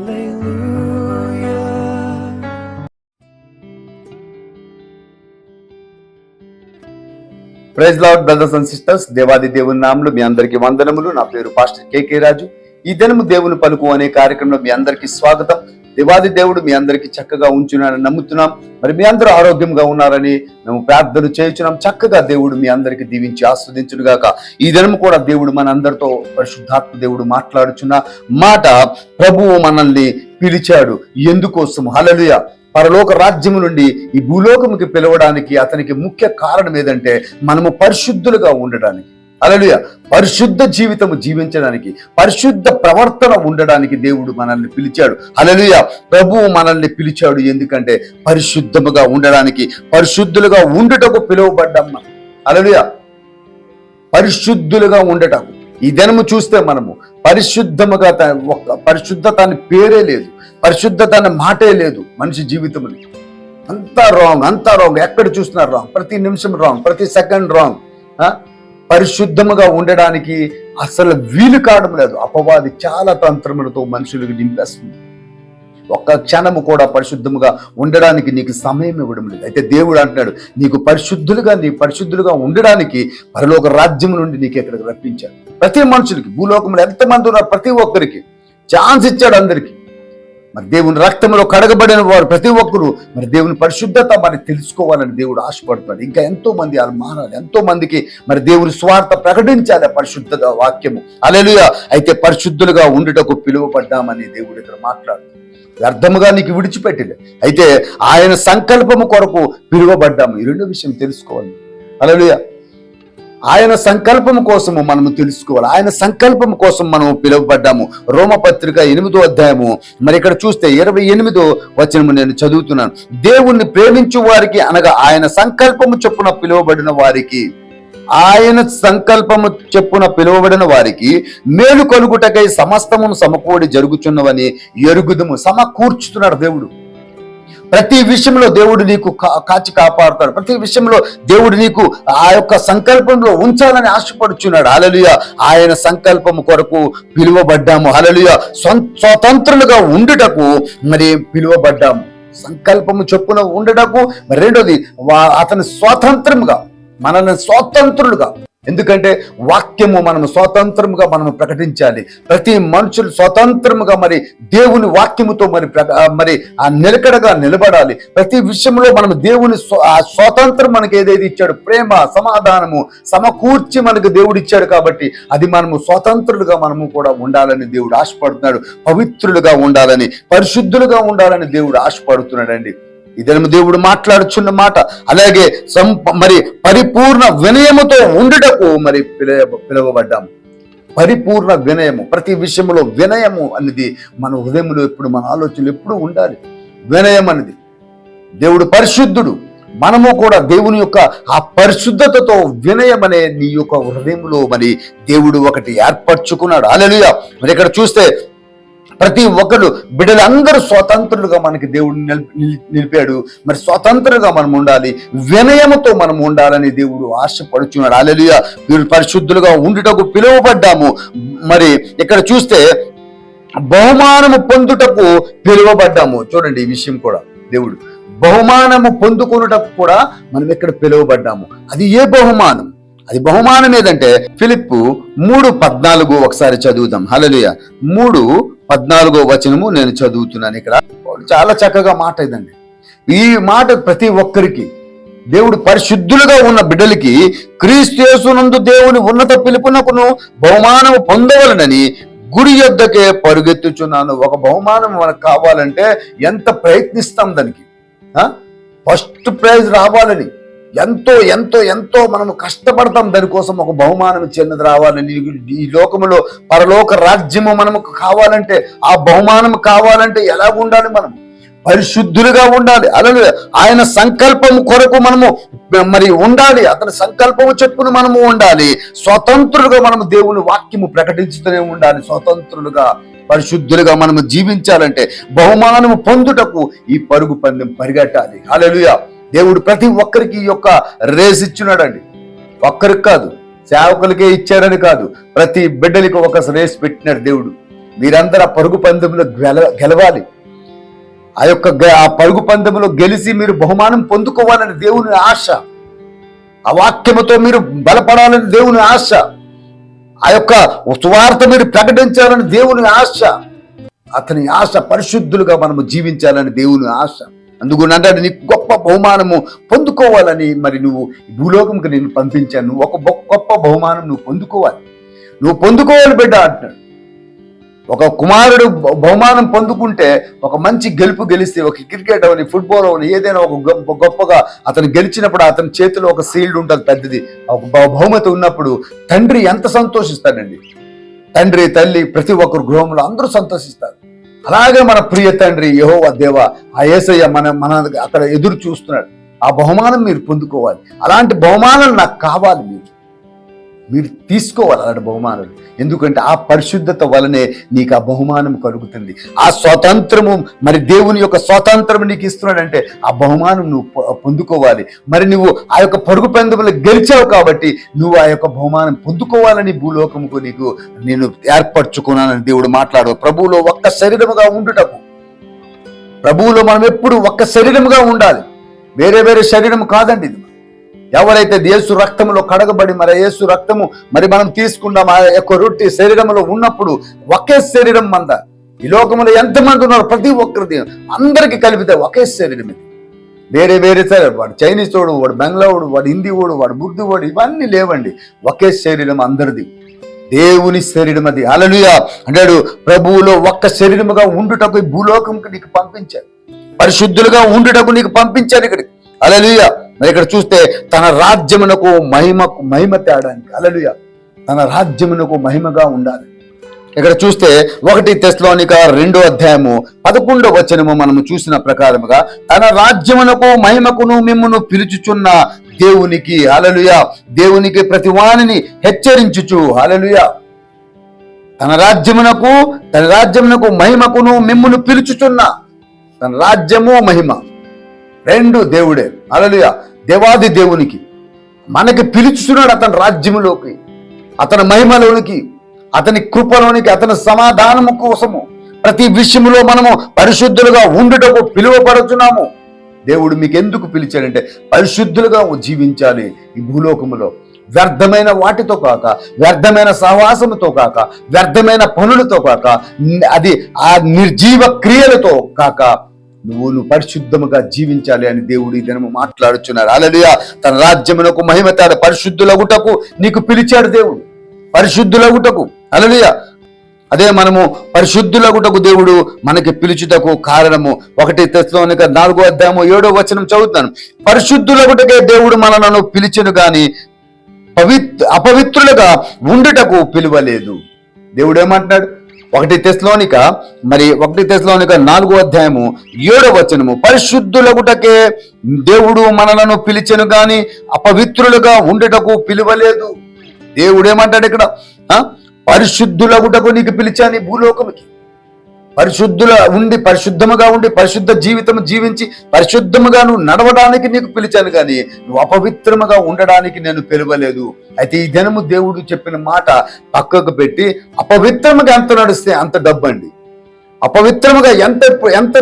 Praise Lord brothers and sisters, దేవాది దేవుని నామములో మీ అందరికీ వందనములు. నా పేరు పాస్టర్ కేకే రాజు. ఈ దినము దేవుని పలుకు అనే కార్యక్రమంలో మీ అందరికీ స్వాగతం. దేవాది దేవుడు మీ అందరికీ చక్కగా ఉంచున్నారని నమ్ముతున్నాం. మరి మీ అందరూ ఆరోగ్యంగా ఉన్నారని మేము ప్రార్థన చేయించున్నాం. చక్కగా దేవుడు మీ అందరికీ దీవించి ఆస్వాదించును గాక. ఈ దినము కూడా దేవుడు మన అందరితో పరిశుద్ధాత్మ దేవుడు మాట్లాడుచున్న మాట, ప్రభువు మనల్ని పిలిచాడు ఎందుకోసం? హల్లెలూయా. పరలోక రాజ్యము నుండి ఈ భూలోకముకి పిలవడానికి అతనికి ముఖ్య కారణం ఏదంటే మనము పరిశుద్ధులుగా ఉండడానికి. హల్లెలూయా. పరిశుద్ధ జీవితము జీవించడానికి, పరిశుద్ధ ప్రవర్తన ఉండడానికి దేవుడు మనల్ని పిలిచాడు. హల్లెలూయా. ప్రభువు మనల్ని పిలిచాడు ఎందుకంటే పరిశుద్ధముగా ఉండడానికి, పరిశుద్ధులుగా ఉండుటకు పిలువబడ్డాం. హల్లెలూయా. పరిశుద్ధులుగా ఉండటం. ఈ దినము చూస్తే మనము పరిశుద్ధముగా పరిశుద్ధత అని పేరే లేదు, పరిశుద్ధత అనే మాటే లేదు మనిషి జీవితంలో. అంతా రాంగ్, ఎక్కడ చూస్తున్నారు రాంగ్, ప్రతి నిమిషం రాంగ్, ప్రతి సెకండ్ రాంగ్. పరిశుద్ధముగా ఉండడానికి అసలు వీలు కావడం లేదు. అపవాది చాలా తంత్రములతో మనుషులకు నింపేస్తుంది. ఒక్క క్షణము కూడా పరిశుద్ధముగా ఉండడానికి నీకు సమయం ఇవ్వడం లేదు. అయితే దేవుడు అంటున్నాడు, నీకు పరిశుద్ధులుగా ఉండడానికి పరలోక రాజ్యం నుండి నీకు ఎక్కడికి రప్పించాడు. ప్రతి మనుషులకి, భూలోకంలో ఎంతమంది ఉన్నారు ప్రతి ఒక్కరికి ఛాన్స్ ఇచ్చాడు అందరికీ. మరి దేవుని రక్తంలో కడగబడిన వారు ప్రతి ఒక్కరు మరి దేవుని పరిశుద్ధత మరి తెలుసుకోవాలని దేవుడు ఆశపడుతున్నాడు. ఇంకా ఎంతో మంది అలా మారాలి, ఎంతో మందికి మరి దేవుని స్వార్థ ప్రకటించాలి పరిశుద్ధత వాక్యము. హల్లెలూయా. అయితే పరిశుద్ధులుగా ఉండుటకు పిలువబడ్డామని దేవుడు ఇక్కడ మాట్లాడుతున్నాడు. వ్యర్థముగా నీకు విడిచిపెట్టలే, అయితే ఆయన సంకల్పము కొరకు పిలువబడ్డాము. ఈ రెండో విషయం తెలుసుకోవాలి. హల్లెలూయా. ఆయన సంకల్పము కోసము మనము తెలుసుకోవాలి. ఆయన సంకల్పము కోసం మనము పిలువబడ్డాము. రోమపత్రిక 8వ అధ్యాయము మరి ఇక్కడ చూస్తే 28వ వచనము నేను చదువుతున్నాను. దేవుణ్ణి ప్రేమించు వారికి, అనగా ఆయన సంకల్పము చొప్పున పిలువబడిన వారికి, ఆయన సంకల్పము చెప్పున పిలువబడిన వారికి మేలు కలుగుటకై సమస్తమును సమకూడి జరుగుచున్నవని ఎరుగుదుము. సమకూర్చుతున్నాడు దేవుడు. ప్రతి విషయంలో దేవుడు నీకు కాచి కాపాడుతాడు. ప్రతి విషయంలో దేవుడు నీకు ఆ యొక్క సంకల్పంలో ఉంచాలని ఆశపడుచున్నాడు. హల్లెలూయా. ఆయన సంకల్పము కొరకు పిలువబడ్డాము. హల్లెలూయా. స్వతంత్రులుగా ఉండుటకు మరి పిలువబడ్డాము. సంకల్పము చొప్పున ఉండటకు. మరి రెండోది, అతని స్వతంత్రముగా, మనల్ని స్వతంత్రులుగా, ఎందుకంటే వాక్యము మనము స్వతంత్రముగా మనము ప్రకటించాలి. ప్రతి మనుషులు స్వతంత్రముగా మరి దేవుని వాక్యముతో మరి ఆ నిలకడగా నిలబడాలి. ప్రతి విషయంలో మనము దేవుని స్వతంత్రం మనకి ఏదైతే ఇచ్చాడు, ప్రేమ, సమాధానము సమకూర్చి మనకు దేవుడు ఇచ్చాడు. కాబట్టి అది మనము స్వతంత్రులుగా మనము కూడా ఉండాలని దేవుడు ఆశపడుతున్నాడు. పవిత్రులుగా ఉండాలని, పరిశుద్ధులుగా ఉండాలని దేవుడు ఆశపడుతున్నాడండి. ఇదను దేవుడు మాట్లాడుచున్న మాట. అలాగే మరి పరిపూర్ణ వినయముతో ఉండుటకు మరి పిలువబడ్డాము. పరిపూర్ణ వినయము, ప్రతి విషయంలో వినయము అనేది మన హృదయంలో ఎప్పుడు, మన ఆలోచనలు ఎప్పుడు ఉండాలి. వినయం అనేది, దేవుడు పరిశుద్ధుడు, మనము కూడా దేవుని యొక్క ఆ పరిశుద్ధతతో వినయం అనే నీ యొక్క హృదయంలో మరి దేవుడు ఒకటి ఏర్పరచుకున్నాడు. హల్లెలూయా. మరి ఇక్కడ చూస్తే ప్రతి ఒక్కరు బిడ్డలందరూ స్వతంత్రులుగా మనకి దేవుడు నిలిపాడు. మరి స్వతంత్రంగా మనం ఉండాలి, వినయముతో మనం ఉండాలని దేవుడు ఆశపడుచున్నాడు. హల్లెలూయా. వీరు పరిశుద్ధులుగా ఉండుటకు పిలువబడ్డాము. మరి ఇక్కడ చూస్తే బహుమానము పొందుటకు పిలువబడ్డాము. చూడండి, ఈ విషయం కూడా దేవుడు బహుమానము పొందుకొనుటకు కూడా మనం ఇక్కడ పిలువబడ్డాము. అది ఏ బహుమానం? అది బహుమానం ఏదంటే ఫిలిప్పు 3:14 ఒకసారి చదువుదాం. హల్లెలూయా. 3:14 వచనము నేను చదువుతున్నాను. ఇక్కడ చాలా చక్కగా మాట ఇదండి. ఈ మాట ప్రతి ఒక్కరికి, దేవుడు పరిశుద్ధులుగా ఉన్న బిడ్డలకి క్రీస్తు యేసునందు దేవుని ఉన్నత పిలుపునకును బహుమానము పొందవలనని గుడి యొద్దకే పరుగెత్తుచున్నాను. ఒక బహుమానం మనకు కావాలంటే ఎంత ప్రయత్నిస్తాం దానికి. ఫస్ట్ ప్రైజ్ రావాలని ఎంతో ఎంతో ఎంతో మనము కష్టపడతాం. దానికోసం ఒక బహుమానం చిన్నది రావాలని. ఈ లోకములో పరలోక రాజ్యము మనకు కావాలంటే, ఆ బహుమానం కావాలంటే ఎలా ఉండాలి? మనం పరిశుద్ధులుగా ఉండాలి. అలాగే ఆయన సంకల్పము కొరకు మనము మరి ఉండాలి. అతని సంకల్పము చెప్పును మనము ఉండాలి. స్వతంత్రులుగా మనము దేవుని వాక్యము ప్రకటించుతూనే ఉండాలి. స్వతంత్రులుగా, పరిశుద్ధులుగా మనము జీవించాలంటే బహుమానము పొందుటకు ఈ పరుగు పందెం పరిగెట్టాలి. హల్లెలూయా. దేవుడు ప్రతి ఒక్కరికి ఈ యొక్క రేస్ ఇచ్చున్నాడండి. ఒక్కరికి కాదు, సేవకులకే ఇచ్చాడని కాదు, ప్రతి బిడ్డలకి ఒక రేస్ పెట్టినాడు దేవుడు. మీరందరూ ఆ పరుగు పందెంలో గెలవాలి. ఆ పరుగు పందెంలో గెలిచి మీరు బహుమానం పొందుకోవాలని దేవుని ఆశ. ఆ వాక్యముతో మీరు బలపడాలని దేవుని ఆశ. ఆ యొక్క సువార్త మీరు ప్రకటించాలని దేవుని ఆశ. అతని ఆశ పరిశుద్ధులుగా మనము జీవించాలని దేవుని ఆశ. అందుకని నీకు గొప్ప బహుమానము పొందుకోవాలని మరి నువ్వు భూలోకంకి నేను పంపించాను. నువ్వు ఒక గొప్ప బహుమానం నువ్వు పొందుకోవాలి బిడ్డ అంటున్నాడు. ఒక కుమారుడు బహుమానం పొందుకుంటే, ఒక మంచి గెలిస్తే, ఒక క్రికెట్ అవని, ఫుట్బాల్ అవని, ఏదైనా ఒక గొప్పగా అతను గెలిచినప్పుడు అతని చేతిలో ఒక సీల్డ్ ఉంటుంది పెద్దది, ఒక బహుమతి ఉన్నప్పుడు తండ్రి ఎంత సంతోషిస్తాడండి. తండ్రి తల్లి ప్రతి ఒక్కరు గృహంలో అందరూ సంతోషిస్తారు. అలాగే మన ప్రియ తండ్రి యెహోవా దేవా ఆ యేసయ్య మన అక్కడ ఎదురు చూస్తున్నాడు. ఆ బహుమానం మీరు పొందుకోవాలి. అలాంటి బహుమానాలు నాకు కావాలి. మీరు తీసుకోవాలి అలాంటి బహుమానాలు. ఎందుకంటే ఆ పరిశుద్ధత వలనే నీకు ఆ బహుమానం కలుగుతుంది. ఆ స్వాతంత్రము, మరి దేవుని యొక్క స్వాతంత్రం నీకు ఇస్తున్నాడంటే ఆ బహుమానం నువ్వు పొందుకోవాలి. మరి నువ్వు ఆ యొక్క పరుగు పందెంలో గెలిచావు కాబట్టి నువ్వు ఆ యొక్క బహుమానం పొందుకోవాలని భూలోకముకు నీకు నేను ఏర్పరచుకున్నానని దేవుడు మాట్లాడు. ప్రభువులో ఒక్క శరీరముగా ఉండుటకు, ప్రభువులో మనం ఎప్పుడు ఒక్క శరీరముగా ఉండాలి. వేరే శరీరం కాదండి ఇది. ఎవరైతే యేసు రక్తములో కడగబడి మరి యేసు రక్తము మరి మనం తీసుకున్నాం ఆ యొక్క రొట్టె శరీరంలో ఉన్నప్పుడు ఒకే శరీరం మంద. ఈ లోకంలో ఎంతమంది ఉన్నారు ప్రతి ఒక్కరిది అందరికీ కలిపితే ఒకే శరీరం. ఇది వేరే శరీరం. వాడు చైనీస్ వాడు, వాడు బెంగళూరు, వాడు హిందీ వాడు, వాడు బుద్ధి వాడు, ఇవన్నీ లేవండి. ఒకే శరీరం అందరిది, దేవుని శరీరం అది. హల్లెలూయా అంటాడు. ప్రభువులో ఒక్క శరీరముగా ఉండుటకు ఈ భూలోకంకి నీకు పంపించాడు. పరిశుద్ధులుగా ఉండుటకు నీకు పంపించాడు ఇక్కడికి. హల్లెలూయా. మరి ఇక్కడ చూస్తే తన రాజ్యమునకు మహిమ తేడానికి, హల్లెలూయా, తన రాజ్యమునకు మహిమగా ఉండాలి. ఇక్కడ చూస్తే 1 తెస్సలోనిక 2:11 మనము చూసిన ప్రకారముగా తన రాజ్యమునకు మహిమకును మిమ్మును పిలుచుచున్న దేవునికి, హల్లెలూయా, దేవునికి ప్రతి వానిని హెచ్చరించుచు, హల్లెలూయా, తన రాజ్యమునకు మహిమకును మిమ్మును పిలుచుచున్న, తన రాజ్యము మహిమ రెండు దేవుడే. హల్లెలూయా. దేవాది దేవునికి మనకి పిలుచుతున్నాడు అతని రాజ్యములోకి, అతని మహిమలోనికి, అతని కృపలోనికి, అతని సమాధానము కోసము. ప్రతి విషయంలో మనము పరిశుద్ధులుగా ఉండుటకు పిలువబడుతున్నాము. దేవుడు మీకు ఎందుకు పిలిచాడంటే పరిశుద్ధులుగా జీవించాలి ఈ భూలోకములో. వ్యర్థమైన వాటితో కాక, వ్యర్థమైన సహవాసముతో కాక, వ్యర్థమైన పనులతో కాక, అది ఆ నిర్జీవ క్రియలతో కాక నువ్వు పరిశుద్ధముగా జీవించాలి అని దేవుడు ఈ దినము మాట్లాడుచున్నాడు. హల్లెలూయా. తన రాజ్యమునకు మహిమ తేడ పరిశుద్ధులగుటకు నీకు పిలిచాడు దేవుడు, పరిశుద్ధులగుటకు. హల్లెలూయా. అదే మనము పరిశుద్ధులగుటకు దేవుడు మనకి పిలుచుటకు కారణము 1 తెస్సలోనిక 4:7 చదువుతాను. పరిశుద్ధులగుటకే దేవుడు మనలను పిలిచెను గాని అపవిత్రులుగా ఉండుటకు పిలువలేదు. దేవుడు ఏమంటున్నాడు? 1 తెస్సలోనిక 4:7 పరిశుద్ధులగుటకే దేవుడు మనలను పిలిచెను గాని అపవిత్రులుగా ఉండుటకు పిలువలేదు. దేవుడు ఏమంటాడు ఇక్కడ? పరిశుద్ధులగుటకు నీకు పిలిచాను భూలోకముకి. పరిశుద్ధముగా ఉండి పరిశుద్ధ జీవితం జీవించి పరిశుద్ధముగా నువ్వు నడవడానికి నీకు పిలిచాను కానీ నువ్వు అపవిత్రముగా ఉండడానికి నేను పిలవలేదు. అయితే ఈ దినము దేవుడు చెప్పిన మాట పక్కకు పెట్టి, అపవిత్రముగా ఎంత నడిస్తే అంత డబ్బు అండి. అపవిత్రముగా ఎంత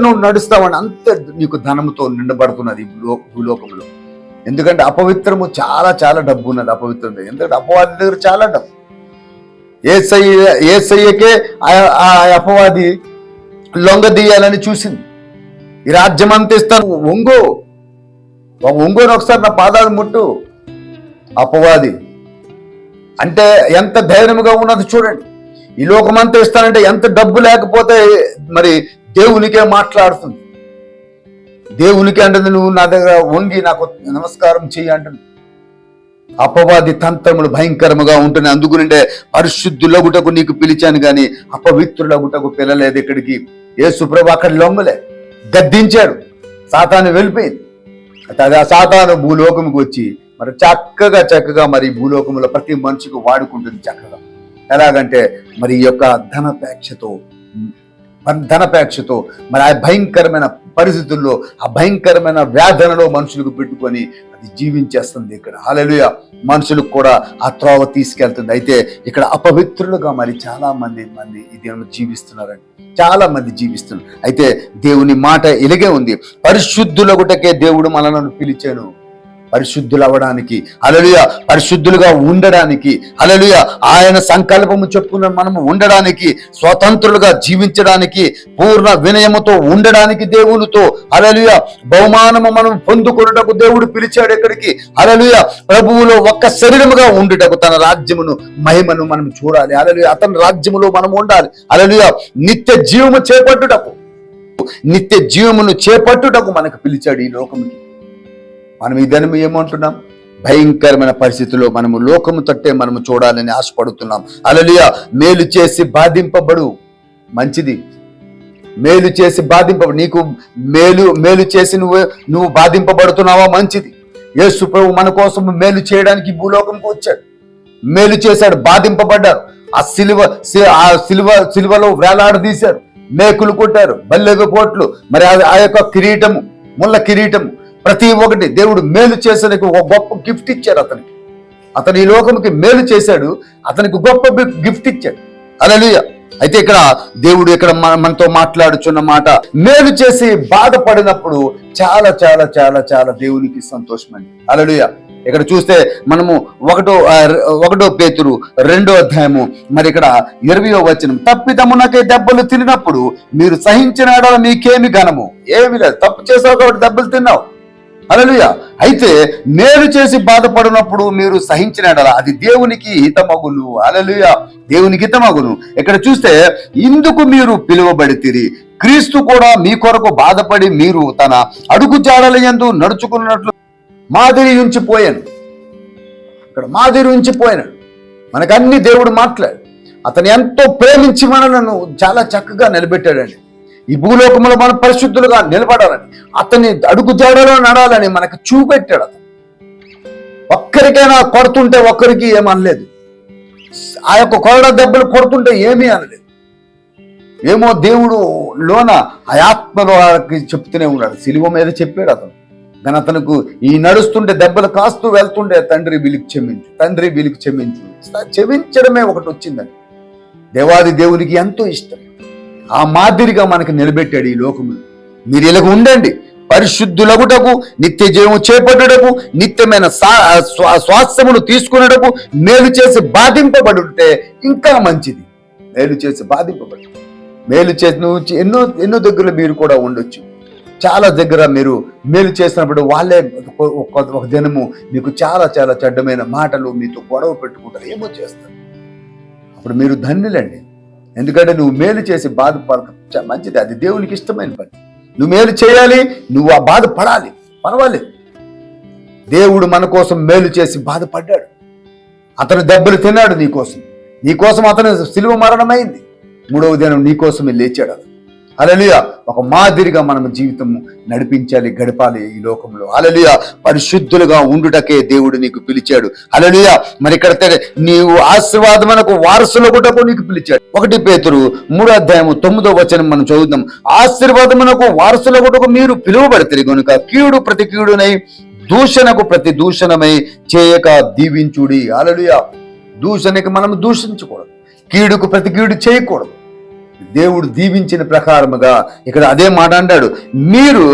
నువ్వు నడుస్తావని అంత నీకు ధనముతో నిండబడుతున్నది భూలోకంలో. ఎందుకంటే అపవిత్రము చాలా చాలా డబ్బు ఉన్నది అపవిత్రం. ఎందుకంటే అపవాది దగ్గర చాలా డబ్బు. యేసయ్యకే ఆ అపవాది లొంగదీయాలని చూసింది. ఈ రాజ్యం అంతా ఇస్తాను, ఒంగోని ఒకసారి నా పాదాలు ముట్టు. అపవాది అంటే ఎంత ధైర్యముగా ఉన్నది చూడండి. ఈ లోకమంతా ఇస్తానంటే ఎంత డబ్బు లేకపోతే మరి దేవునికే మాట్లాడుతుంది. దేవునికి అంటుంది నువ్వు నా దగ్గర వంగి నాకు నమస్కారం చెయ్యి అంటుంది. అపవాది తంత్రములు భయంకరముగా ఉంటున్నాయి. అందుకునింటే పరిశుద్ధులగుటకు నీకు పిలిచాను కానీ అపవిత్రులగుటకు పిలలేదు. ఇక్కడికి యేసుప్రభు అక్కడ లొంగలే, గద్దించాడు. సాతాను వెళ్ళిపోయింది. అదే ఆ సాతాను భూలోకముకు వచ్చి మరి చక్కగా మరి భూలోకములో ప్రతి మనిషికి వాడుకుంటుంది చక్కగా. ఎలాగంటే మరి ఈ యొక్క ధనపేక్షతో ధనపేక్షతో మరి ఆ భయంకరమైన పరిస్థితుల్లో, ఆ భయంకరమైన వేదనలో మనుషులకు పెట్టుకొని అది జీవించేస్తుంది. ఇక్కడ హల్లెలూయా మనుషులకు కూడా ఆ త్రోవ తీసుకెళ్తుంది. అయితే ఇక్కడ అపవిత్రులుగా మరి చాలా మంది ఈ దేవుని జీవిస్తున్నారండి, చాలా మంది జీవిస్తున్నారు. అయితే దేవుని మాట ఇలాగే ఉంది, పరిశుద్ధులగుటకే దేవుడు మనలను పిలిచాను, పరిశుద్ధులు అవ్వడానికి, హల్లెలూయా పరిశుద్ధులుగా ఉండడానికి, హల్లెలూయా ఆయన సంకల్పము చొప్పున మనము ఉండడానికి, స్వతంత్రులుగా జీవించడానికి, పూర్ణ వినయముతో ఉండడానికి, దేవునితో హల్లెలూయా బహుమానము మనం పొందుకొనుటకు దేవుడు పిలిచాడు. ఎక్కడికి? హల్లెలూయా ప్రభువులో ఒక్క శరీరముగా ఉండుటకు, తన రాజ్యమును మహిమను మనం చూడాలి. హల్లెలూయా అతని రాజ్యములో మనం ఉండాలి. హల్లెలూయా నిత్య జీవము చేపట్టుటకు, నిత్య జీవమును చేపట్టుటకు మనకు పిలిచాడు ఈ లోకముకి. మనం ఇదను ఏమంటున్నాం? భయంకరమైన పరిస్థితుల్లో మనము లోకము తట్టే మనము చూడాలని ఆశపడుతున్నాం. హల్లెలూయా మేలు చేసి బాధింపబడు, మంచిది. మేలు చేసి బాధింపబడు, నీకు మేలు చేసి నువ్వు బాధింపబడుతున్నావా? మంచిది. యేసు ప్రభు మన కోసం మేలు చేయడానికి భూలోకంకి వచ్చాడు, మేలు చేశాడు, బాధింపబడ్డారు. ఆ సిలువలో వేలాడదీశారు, మేకులు కొట్టారు, బల్లెగ పోట్లు, మరి ఆ యొక్క కిరీటము, ముళ్ళ కిరీటము, ప్రతి ఒక్కటి దేవుడు మేలు చేసేందుకు ఒక గొప్ప గిఫ్ట్ ఇచ్చాడు అతనికి. అతను ఈ లోకంకి మేలు చేశాడు, అతనికి గొప్ప గిఫ్ట్ ఇచ్చాడు. హల్లెలూయా. అయితే ఇక్కడ దేవుడు ఇక్కడ మనతో మాట్లాడుచున్న మాట, మేలు చేసి బాధపడినప్పుడు చాలా చాలా చాలా చాలా దేవునికి సంతోషమండి. హల్లెలూయా. ఇక్కడ చూస్తే మనము ఒకటో పేతురు 2వ అధ్యాయము మరి ఇక్కడ 20వ వచనం, తప్పిదమునకే దెబ్బలు తిన్నప్పుడు మీరు సహించిన మీకేమి ఘనము? ఏమి లేదు, తప్పు చేసావు కాబట్టి దెబ్బలు తిన్నావు. హల్లెలూయా. అయితే మేలు చేసి బాధపడినప్పుడు మీరు సహించిన అది దేవునికి హితమగును. హల్లెలూయా దేవునికి హితమగును. ఇక్కడ చూస్తే ఇందుకు మీరు పిలువబడితిరి, క్రీస్తు కూడా మీ కొరకు బాధపడి మీరు తన అడుగు జాడల యందు నడుచుకున్నట్లు మాదిరి ఉంచిపోయాను. ఇక్కడ మాదిరి ఉంచిపోయాను. మనకు అన్ని దేవుడు మాట్లాడు, అతను ఎంతో ప్రేమించి మనలను చాలా చక్కగా నిలబెట్టాడండి. ఈ భూలోకంలో మనం పరిశుద్ధులుగా నిలబడాలని, అతని అడుగు జాడలో నడాలని మనకు చూపెట్టాడు. అతను ఒక్కరికైనా కొడుతుంటే ఒక్కరికి ఏమనలేదు, ఆ యొక్క కొరడ దెబ్బలు కొడుతుంటే ఏమీ అనలేదు. ఏమో దేవుడు లోన ఆ ఆత్మలో చెప్తూనే ఉన్నాడు, సిలువ మీద చెప్పాడు అతను. కానీ అతనుకు ఈ నడుస్తుంటే దెబ్బలు కాస్తూ వెళ్తుంటే తండ్రి వీళ్ళకి క్షమించు, తండ్రి వీళ్ళకి క్షమించు, క్షమించడమే ఒకటి వచ్చిందని దేవాది దేవునికి ఎంతో ఇష్టం. ఆ మాదిరిగా మనకు నిలబెట్టాడు ఈ లోకములు. మీరు ఇలాగ ఉండండి, పరిశుద్ధులగుటకు, నిత్య జీవము చేపట్టుటకు, నిత్యమైన స్వాస్థ్యమును తీసుకున్నటకు, మేలు చేసి బాధింపబడుంటే ఇంకా మంచిది. మేలు చేసి బాధింపబడు, మేలు చేసి నువ్వు ఎన్నో దగ్గర మీరు కూడా ఉండొచ్చు. చాలా దగ్గర మీరు మేలు చేసినప్పుడు వాళ్ళే ఒక దినము మీకు చాలా చాలా చెడ్డమైన మాటలు, మీతో గొడవ పెట్టుకుంటారు, ఏమో చేస్తారు. అప్పుడు మీరు ధన్యులండి, ఎందుకంటే నువ్వు మేలు చేసి బాధపడ మంచిది, అది దేవునికి ఇష్టమైన పని. నువ్వు మేలు చేయాలి, నువ్వు ఆ బాధపడాలి, పర్వాలేదు. దేవుడు మన కోసం మేలు చేసి బాధపడ్డాడు, అతను దెబ్బలు తిన్నాడు నీకోసం అతను సిలువ మరణమైంది, 3వ దినం నీకోసమే లేచాడు. హల్లెలూయా. ఒక మాదిరిగా మనం జీవితం నడిపించాలి, గడపాలి ఈ లోకంలో. హల్లెలూయా. పరిశుద్ధులుగా ఉండుటకే దేవుడు నీకు పిలిచాడు. హల్లెలూయా. మరి ఇక్కడ నీవు ఆశీర్వాదమునకు వారసులగుటకు నీకు పిలిచాడు. 1 పేతురు 3వ అధ్యాయము 9వ వచనం మనం చదువుదాం. ఆశీర్వాదమునకు వారసులగుటకు మీరు పిలువబడితిరి గనుక కీడు ప్రతి కీడునై, దూషణకు ప్రతి దూషణమై చేయక దీవించుడి. హల్లెలూయా. దూషణకి మనం దూషించకూడదు, కీడుకు ప్రతి కీడు చేయకూడదు. దేవుడు దీవించిన ప్రకారముగా ఇక్కడ అదే మాట అంటాడు, మీరు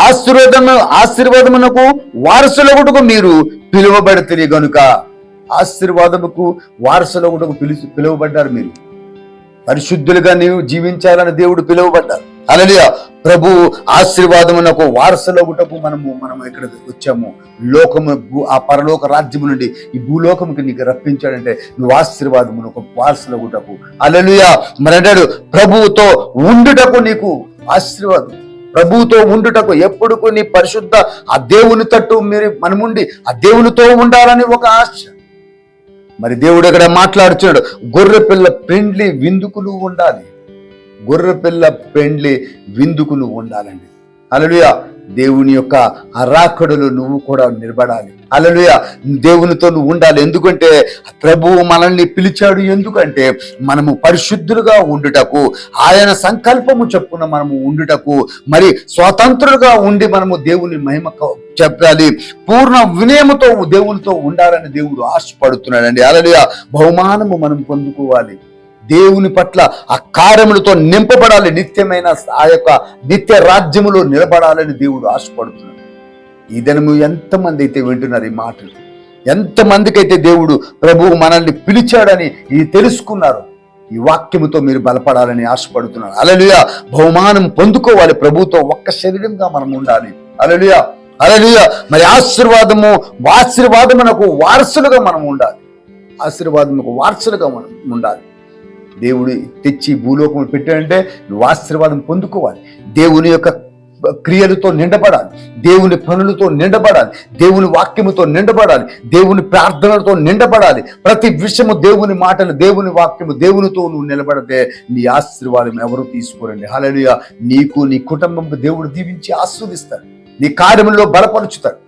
ఆశీర్వాదమునకు వారసులగుటకు మీరు పిలువబడితిరి గనుక. ఆశీర్వాదముకు వారసులగుటకు పిలువబడ్డారు. మీరు పరిశుద్ధులుగా నీవు జీవించాలని దేవుడు పిలువబడ్డారు. హల్లెలూయా. ప్రభు ఆశీర్వాదమునకు వారసులగుటకు మనము ఇక్కడ వచ్చాము. లోకము ఆ పరలోక రాజ్యము నుండి ఈ భూలోకముకి నీకు రప్పించాడంటే నువ్వు ఆశీర్వాదమునకు వారసులగుటకు. హల్లెలూయా. మరి అంటాడు, ప్రభువుతో ఉండుటకు నీకు ఆశీర్వాదం, ప్రభువుతో ఉండుటకు ఎప్పుడు నీ పరిశుద్ధ ఆ దేవుని తట్టు మనముండి ఆ దేవునితో ఉండాలని ఒక ఆశ. మరి దేవుడు ఇక్కడ మాట్లాడుతున్నాడు, గొర్రె పిల్ల పెండ్లి విందుకు నువ్వు ఉండాలి, గొర్రె పిల్ల పెండ్లి విందుకు నువ్వు ఉండాలండి. హల్లెలూయా. దేవుని యొక్క ఆ రాకడలో నువ్వు కూడా నిలబడాలి. హల్లెలూయా. దేవునితో నువ్వు ఉండాలి. ఎందుకంటే ప్రభువు మనల్ని పిలిచాడు. ఎందుకంటే మనము పరిశుద్ధులుగా ఉండుటకు, ఆయన సంకల్పము చొప్పున మనము ఉండుటకు, మరి స్వతంత్రులుగా ఉండి మనము దేవుని మహిమ చెప్పాలి. పూర్ణ వినయముతో దేవునితో ఉండాలని దేవుడు ఆశపడుతున్నాడండి. హల్లెలూయా. బహుమానము మనం పొందుకోవాలి. దేవుని పట్ల ఆ కార్యములతో నింపబడాలి. నిత్యమైన ఆ యొక్క నిత్య రాజ్యములో నిలబడాలని దేవుడు ఆశపడుతున్నాడు. ఈ దినము ఎంతమంది అయితే వింటున్నారు ఈ మాటలు, ఎంతమందికి అయితే దేవుడు ప్రభువు మనల్ని పిలిచాడని ఇది తెలుసుకున్నారు, ఈ వాక్యముతో మీరు బలపడాలని ఆశపడుతున్నారు. హల్లెలూయా. బహుమానం పొందుకోవాలి. ప్రభువుతో ఒక్క శరీరంగా మనం ఉండాలి. హల్లెలూయా. హల్లెలూయా. మరి ఆశీర్వాదమునకు వారసులుగా మనం ఉండాలి. ఆశీర్వాదమునకు వారసులుగా మనం ఉండాలి. దేవుడు తెచ్చి భూలోకం పెట్టాడంటే నువ్వు ఆశీర్వాదం పొందుకోవాలి. దేవుని యొక్క క్రియలతో నిండబడాలి, దేవుని పనులతో నిండబడాలి, దేవుని వాక్యముతో నిండబడాలి, దేవుని ప్రార్థనలతో నిండబడాలి. ప్రతి విషయము దేవుని మాటలు, దేవుని వాక్యము, దేవునితో నువ్వు నిలబడితే నీ ఆశీర్వాదం ఎవరు తీసుకోరండి. హల్లెలూయా. నీకు నీ కుటుంబంకు దేవుడు దీవించి ఆస్వాదిస్తాడు, నీ కార్యములో బలపరుచుతాడు.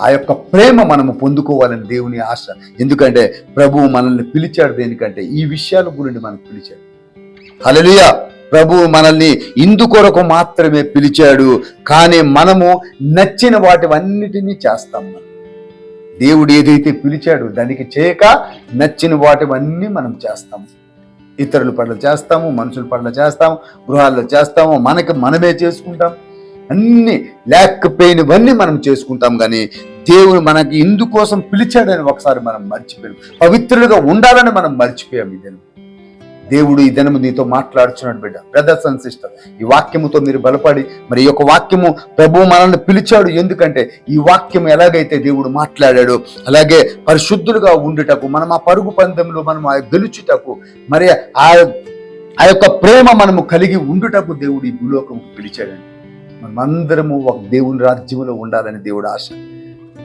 ఆ యొక్క ప్రేమ మనము పొందుకోవాలని దేవుని ఆశ. ఎందుకంటే ప్రభువు మనల్ని పిలిచాడు దేనికంటే ఈ విషయాల గురించి మనకు పిలిచాడు. హల్లెలూయా. ప్రభువు మనల్ని ఇందుకొరకు మాత్రమే పిలిచాడు. కానీ మనము నచ్చిన వాటివన్నిటినీ చేస్తాం. దేవుడు ఏదైతే పిలిచాడో దానికి చేయక నచ్చిన వాటివన్నీ మనం చేస్తాము. ఇతరుల పట్ల చేస్తాము, మనుషుల పట్ల చేస్తాము, గృహాల్లో చేస్తాము, మనమే చేసుకుంటాం. అన్ని లేకపోయినవన్నీ మనం చేసుకుంటాం. కానీ దేవుడు మనకి ఇందుకోసం పిలిచాడని ఒకసారి మనం మర్చిపోయాం. పవిత్రులుగా ఉండాలని మనం మర్చిపోయాం. ఈ దినం దేవుడు ఈ దినము నీతో మాట్లాడుచున్నాడు బిడ్డ, బ్రదర్స్ అండ్ సిస్టర్. ఈ వాక్యముతో మీరు బలపడి, మరి ఈ యొక్క వాక్యము ప్రభువు మనల్ని పిలిచాడు. ఎందుకంటే ఈ వాక్యం ఎలాగైతే దేవుడు మాట్లాడాడో అలాగే పరిశుద్ధులుగా ఉండుటకు, మనం ఆ పరుగు పందెంలో మనం ఆ గెలుచుటకు, మరి ఆ యొక్క ప్రేమ మనము కలిగి ఉండుటకు దేవుడు ఈ భూలోకముకు పిలిచాడండి. మనమందరము ఒక దేవుని రాజ్యంలో ఉండాలని దేవుడు ఆశ.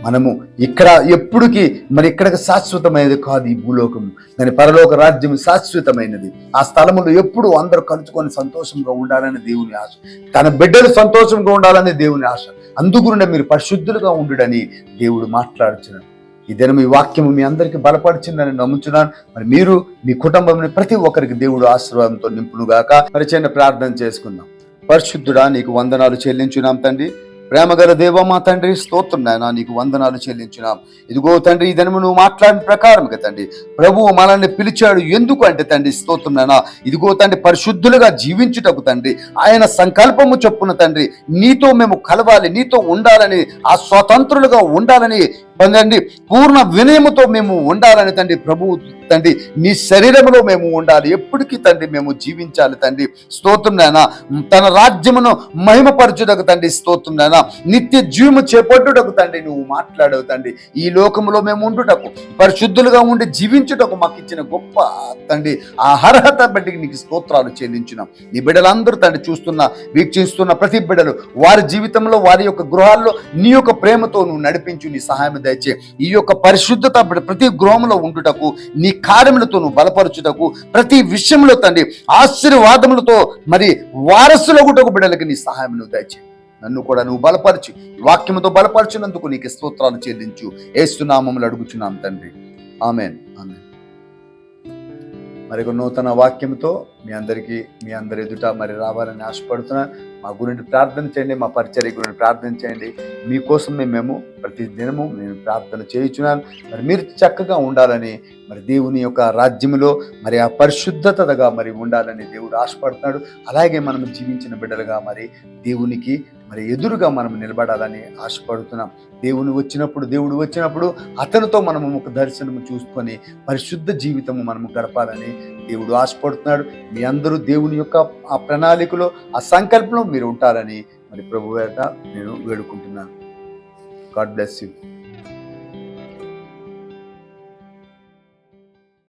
మనము ఇక్కడ ఎప్పుడుకి మరి ఇక్కడికి శాశ్వతమైనది కాదు ఈ భూలోకము, దాని పరలోక రాజ్యం శాశ్వతమైనది. ఆ స్థలములో ఎప్పుడు అందరూ కలుసుకొని సంతోషంగా ఉండాలని దేవుని ఆశ, తన బిడ్డలు సంతోషంగా ఉండాలని దేవుని ఆశ. అందుగుండా మీరు పరిశుద్ధులుగా ఉండుడని దేవుడు మాట్లాడుచున్నాడు. ఈ దినం ఈ వాక్యము మీ అందరికీ బలపరిచిందని నమ్ముచున్నాను. మరి మీరు మీ కుటుంబంని ప్రతి ఒక్కరికి దేవుడు ఆశీర్వాదంతో నింపునుగాక. పరిచయ ప్రార్థన చేసుకుందాం. పరిశుద్ధుడా, నీకు వందనాలు చెల్లించున్నాం తండ్రి. ప్రేమగల దేవ మా తండ్రి, స్తోత్రం నాయన, నీకు వందనాలు చెల్లించున్నాం. ఇదిగో తండ్రి, ఈ దినము నువ్వు మాట్లాడిన ప్రకారంగా తండ్రి ప్రభువు మనల్ని పిలిచాడు. ఎందుకు అంటే తండ్రి స్తోత్రం నాయన, ఇదిగో తండ్రి పరిశుద్ధులుగా జీవించుటకు తండ్రి ఆయన సంకల్పము చొప్పున తండ్రి నీతో మేము కలవాలి, నీతో ఉండాలని, ఆ స్వతంత్రులుగా ఉండాలని తండ్రి పూర్ణ వినయముతో మేము ఉండాలని తండ్రి ప్రభువు తండ్రి నీ శరీరంలో మేము ఉండాలి. ఎప్పటికీ తండ్రి మేము జీవించాలి తండ్రి. స్తోత్రం నాయన, తన రాజ్యమును మహిమపరచుటకు తండ్రి స్తోత్రం నాయన, నిత్య జీవము చేపట్టుటకు తండ్రి నువ్వు మాట్లాడవు తండ్రి. ఈ లోకములో మేము ఉండుటకు, పరిశుద్ధులుగా ఉండి జీవించుటకు మాకు ఇచ్చిన గొప్ప తండ్రి ఆ అర్హత బట్టి నీకు స్తోత్రాలు చెల్లించున్నాం. నీ బిడ్డలందరూ తండ్రి చూస్తున్న, వీక్షిస్తున్న ప్రతి బిడ్డలు వారి జీవితంలో, వారి యొక్క గృహాల్లో నీ యొక్క ప్రేమతో నువ్వు నడిపించు, నీ సహాయం దయచే. ఈ యొక్క పరిశుద్ధత ప్రతి గృహంలో ఉండుటకు, నీ కార్యములతో నువ్వు బలపరచుటకు, ప్రతి విషయంలో తండ్రి ఆశీర్వాదములతో మరి వారసులగుటకు బిడ్డలకి నీ సహాయం నువ్వు దయచే. నన్ను కూడా నువ్వు బలపరచు, వాక్యముతో బలపరచున్నందుకు నీకు స్తోత్రాలు చెల్లించు. యేసు నామములో అడుగుచున్నాం తండ్రి, ఆమేన్. ఆమేన్. మరి ఒక నూతన వాక్యంతో మీ అందరి ఎదుట మరి రావాలని ఆశపడుతున్నా. మా గురించి ప్రార్థన చేయండి, మా పరిచర్య గురించి ప్రార్థన చేయండి. మీకోసం మేము ప్రతి దినము నేను ప్రార్థన చేయించున్నాను. మరి మీరు చక్కగా ఉండాలని, మరి దేవుని యొక్క రాజ్యములో మరి ఆ పరిశుద్ధతగా మరి ఉండాలని దేవుడు ఆశపడుతున్నాడు. అలాగే మనం జీవించిన బిడ్డలుగా మరి దేవునికి మరి ఎదురుగా మనం నిలబడాలని ఆశపడుతున్నాం. దేవుడు వచ్చినప్పుడు అతనితో మనము ఒక దర్శనము చూసుకొని పరిశుద్ధ జీవితము మనము గడపాలని దేవుడు ఆశపడుతున్నాడు. మీ అందరూ దేవుని యొక్క ఆ ప్రణాళికలో, ఆ సంకల్పంలో మీరు ఉంటారని మరి ప్రభువేట నేను వేడుకుంటున్నాను. God bless you.